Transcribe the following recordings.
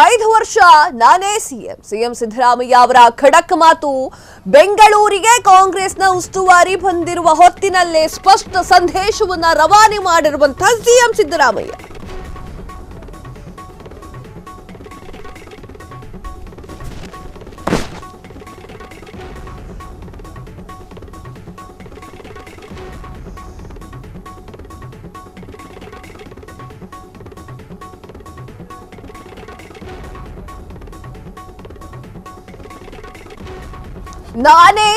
5 ವರ್ಷ ನಾನೇ ಸಿಎಂ ಸಿದ್ದರಾಮಯ್ಯ ಅವರ ಖಡಕ್ ಮಾತು. ಬೆಂಗಳೂರಿಗೆ ಕಾಂಗ್ರೆಸ್ನ ಉಸ್ತುವಾರಿ ಬಂದಿರುವ ಹೊತ್ತಿನಲ್ಲೇ ಸ್ಪಷ್ಟ ಸಂದೇಶವನ್ನ ರವಾನೆ ಮಾಡಿರುವಂತಹ ಸಿಎಂ ಸಿದ್ದರಾಮಯ್ಯ. ನಾನೇ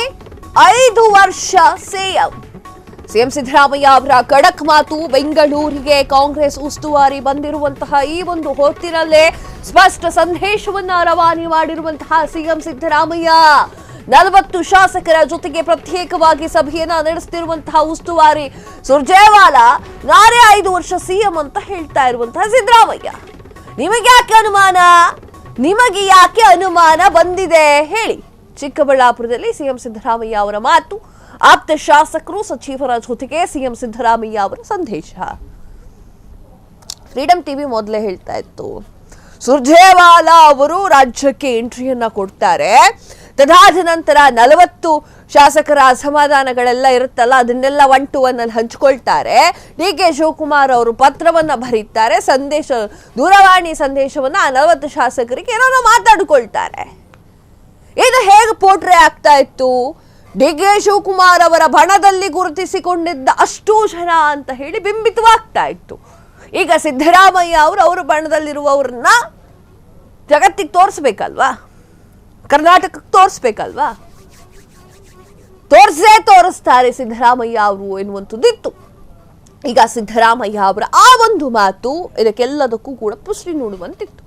5 ವರ್ಷ ಸಿಎಂ ಸಿದ್ದರಾಮಯ್ಯ ಅವರ ಖಡಕ್ ಮಾತು. ಬೆಂಗಳೂರಿಗೆ ಕಾಂಗ್ರೆಸ್ ಉಸ್ತುವಾರಿ ಬಂದಿರುವಂತಹ ಈ ಒಂದು ಹೊತ್ತಿನಲ್ಲೇ ಸ್ಪಷ್ಟ ಸಂದೇಶವನ್ನ ರವಾನೆ ಮಾಡಿರುವಂತಹ ಸಿಎಂ ಸಿದ್ದರಾಮಯ್ಯ 40 ಶಾಸಕರ ಜೊತೆಗೆ ಪ್ರತ್ಯೇಕವಾಗಿ ಸಭೆಯನ್ನ ನಡೆಸುತ್ತಿರುವಂತಹ ಉಸ್ತುವಾರಿ ಸುರ್ಜೇವಾಲಾ ನಾನೇ 5 ವರ್ಷ ಸಿಎಂ ಅಂತ ಹೇಳ್ತಾ ಇರುವಂತಹ ಸಿದ್ದರಾಮಯ್ಯ. ನಿಮಗೆ ಯಾಕೆ ಅನುಮಾನ ಬಂದಿದೆ ಹೇಳಿ? ಚಿಕ್ಕಬಳ್ಳಾಪುರದಲ್ಲಿ ಸಿಎಂ ಸಿದ್ದರಾಮಯ್ಯ ಅವರ ಮಾತು. ಆಪ್ತ ಶಾಸಕರು ಸಚಿವರ ಜೊತೆಗೆ ಸಿಎಂ ಸಿದ್ದರಾಮಯ್ಯ ಅವರ ಸಂದೇಶ. ಫ್ರೀಡಂ ಟಿವಿ ಮೊದಲೇ ಹೇಳ್ತಾ ಇತ್ತು, ಸುರ್ಜೇವಾಲಾ ಅವರು ರಾಜ್ಯಕ್ಕೆ ಎಂಟ್ರಿಯನ್ನ ಕೊಡ್ತಾರೆ, ತದಾದ ನಂತರ 40 ಶಾಸಕರ ಅಸಮಾಧಾನಗಳೆಲ್ಲ ಇರುತ್ತಲ್ಲ ಅದನ್ನೆಲ್ಲ 1 to 1 ಅಲ್ಲಿ ಹಂಚಿಕೊಳ್ತಾರೆ. DK ಶಿವಕುಮಾರ್ ಅವರು ಪತ್ರವನ್ನ ಬರೀತಾರೆ, ದೂರವಾಣಿ ಸಂದೇಶವನ್ನ 40 ಶಾಸಕರಿಗೆ ಏನೋ ಮಾತಾಡಿಕೊಳ್ತಾರೆ. ಇದು ಹೇಗೆ ಪೋಟ್ರೆ ಆಗ್ತಾ ಇತ್ತು? DK ಶಿವಕುಮಾರ್ ಅವರ ಬಣದಲ್ಲಿ ಗುರುತಿಸಿಕೊಂಡಿದ್ದ ಅಷ್ಟೂ ಜನ ಅಂತ ಹೇಳಿ ಬಿಂಬಿತವಾಗ್ತಾ ಇತ್ತು. ಈಗ ಸಿದ್ದರಾಮಯ್ಯ ಅವರು ಅವರ ಬಣದಲ್ಲಿರುವವರನ್ನ ಜಗತ್ತಿಗೆ ತೋರಿಸ್ಬೇಕಲ್ವಾ, ಕರ್ನಾಟಕಕ್ಕೆ ತೋರಿಸ್ಬೇಕಲ್ವಾ? ತೋರಿಸ್ತಾರೆ ಸಿದ್ದರಾಮಯ್ಯ ಅವರು ಎನ್ನುವಂಥದ್ದಿತ್ತು. ಈಗ ಸಿದ್ದರಾಮಯ್ಯ ಅವರ ಆ ಒಂದು ಮಾತು ಇದಕ್ಕೆಲ್ಲದಕ್ಕೂ ಕೂಡ ಪುಷ್ಟಿ ನೀಡುವಂತಿತ್ತು.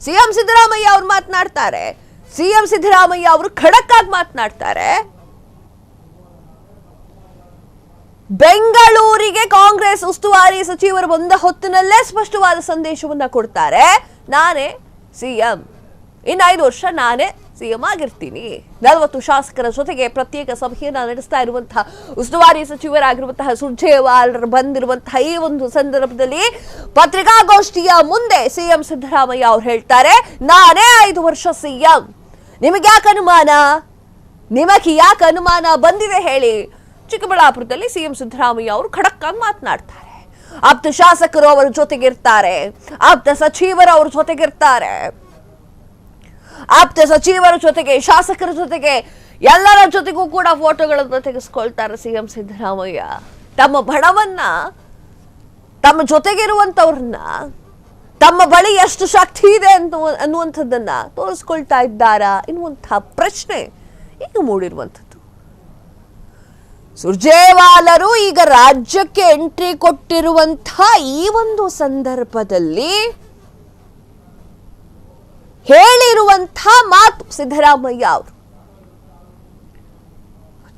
ಸಿಎಂ ಸಿದ್ದರಾಮಯ್ಯ ಅವರು ಮಾತನಾಡ್ತಾರೆ, ಸಿಎಂ ಸಿದ್ದರಾಮಯ್ಯ ಅವರು ಖಡಕ್ ಆಗಿ ಮಾತನಾಡ್ತಾರೆ. ಬೆಂಗಳೂರಿಗೆ ಕಾಂಗ್ರೆಸ್ ಉಸ್ತುವಾರಿ ಸಚಿವರು ಬಂದ ಹೊತ್ತಿನಲ್ಲೇ ಸ್ಪಷ್ಟವಾದ ಸಂದೇಶವನ್ನ ಕೊಡ್ತಾರೆ, ನಾನೇ ಸಿಎಂ, ಇನ್ನು 5 ವರ್ಷ ನಾನೇ ಸಿಎಂ ಆಗಿರ್ತೀನಿ. 40 ಶಾಸಕರ ಜೊತೆಗೆ ಪ್ರತ್ಯೇಕ ಸಭೆಯನ್ನ ನಡೆಸ್ತಾ ಇರುವಂತಹ ಉಸ್ತುವಾರಿ ಸಚಿವರಾಗಿರುವಂತಹ ಸುರ್ಜೇವಾಲಾ ಬಂದಿರುವಂತಹ ಈ ಒಂದು ಸಂದರ್ಭದಲ್ಲಿ ಪತ್ರಿಕಾಗೋಷ್ಠಿಯ ಮುಂದೆ ಸಿಎಂ ಸಿದ್ದರಾಮಯ್ಯ ಅವರು ಹೇಳ್ತಾರೆ, ನಾನೇ 5 ವರ್ಷ ಸಿಎಂ. ನಿಮಗೆ ಯಾಕೆ ಅನುಮಾನ ಬಂದಿದೆ ಹೇಳಿ? ಚಿಕ್ಕಬಳ್ಳಾಪುರದಲ್ಲಿ ಸಿಎಂ ಸಿದ್ದರಾಮಯ್ಯ ಅವರು ಖಡಕ್ ಆಗಿ ಮಾತನಾಡ್ತಾರೆ. ಆಪ್ತ ಶಾಸಕರು ಅವರ ಜೊತೆಗಿರ್ತಾರೆ, ಆಪ್ತ ಸಚಿವರು ಅವ್ರ ಜೊತೆಗಿರ್ತಾರೆ, ಆಪ್ತ ಸಚಿವರ ಜೊತೆಗೆ ಶಾಸಕರ ಜೊತೆಗೆ ಎಲ್ಲರ ಜೊತೆಗೂ ಕೂಡ ಫೋಟೋಗಳನ್ನು ತೆಗೆಸ್ಕೊಳ್ತಾರೆ ಸಿಎಂ ಸಿದ್ದರಾಮಯ್ಯ. ತಮ್ಮ ಬಣವನ್ನ, ತಮ್ಮ ಜೊತೆಗಿರುವಂತವ್ರನ್ನ, ತಮ್ಮ ಬಳಿ ಎಷ್ಟು ಶಕ್ತಿ ಇದೆ ಅನ್ನುವಂಥದ್ದನ್ನ ತೋರಿಸ್ಕೊಳ್ತಾ ಇದ್ದಾರಾ ಎನ್ನುವಂತಹ ಪ್ರಶ್ನೆ ಈಗ ಮೂಡಿರುವಂಥದ್ದು. ಸುರ್ಜೇವಾಲರು ಈಗ ರಾಜ್ಯಕ್ಕೆ ಎಂಟ್ರಿ ಕೊಟ್ಟಿರುವಂತಹ ಈ ಒಂದು ಸಂದರ್ಭದಲ್ಲಿ ಹೇಳಿರುವಂತಹ ಮಾತು ಸಿದ್ದರಾಮಯ್ಯ ಅವರು.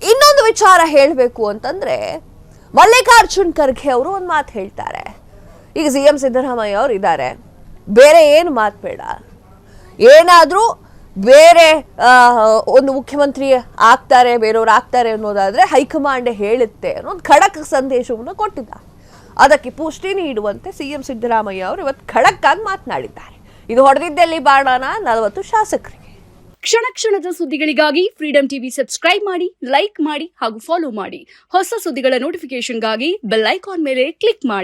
ಇನ್ನೊಂದು ವಿಚಾರ ಹೇಳಬೇಕು ಅಂತಂದ್ರೆ, ಮಲ್ಲಿಕಾರ್ಜುನ್ ಖರ್ಗೆ ಅವರು ಒಂದು ಮಾತು ಹೇಳ್ತಾರೆ. ಈಗ ಸಿಎಂ ಸಿದ್ದರಾಮಯ್ಯ ಅವರು ಇದ್ದಾರೆ, ಬೇರೆ ಏನು ಮಾತು ಬೇಡ, ಏನಾದ್ರೂ ಬೇರೆ ಒಂದು ಮುಖ್ಯಮಂತ್ರಿ ಆಗ್ತಾರೆ, ಬೇರೆಯವ್ರು ಆಗ್ತಾರೆ ಅನ್ನೋದಾದ್ರೆ ಹೈಕಮಾಂಡ್ ಹೇಳುತ್ತೆ ಅನ್ನೋದು ಖಡಕ್ ಸಂದೇಶವನ್ನು ಕೊಟ್ಟಿದ್ದ. ಅದಕ್ಕೆ ಪುಷ್ಟಿ ನೀಡುವಂತೆ ಸಿಎಂ ಸಿದ್ದರಾಮಯ್ಯ ಅವರು ಇವತ್ತು ಖಡಕ್ ಆಗಿ ಮಾತನಾಡಿದ್ದಾರೆ. ಇದು ಹೊಡೆದಿದ್ದಲ್ಲಿ ಬಾಣನ 40 ಶಾಸಕರಿಗೆ. ಕ್ಷಣದ ಸುದ್ದಿಗಳಿಗಾಗಿ ಫ್ರೀಡಂ ಟಿವಿ ಸಬ್ಸ್ಕ್ರೈಬ್ ಮಾಡಿ, ಲೈಕ್ ಮಾಡಿ ಹಾಗೂ ಫಾಲೋ ಮಾಡಿ. ಹೊಸ ಸುದ್ದಿಗಳ ನೋಟಿಫಿಕೇಶನ್ಗಾಗಿ ಬೆಲ್ ಐಕಾನ್ ಮೇಲೆ ಕ್ಲಿಕ್ ಮಾಡಿ.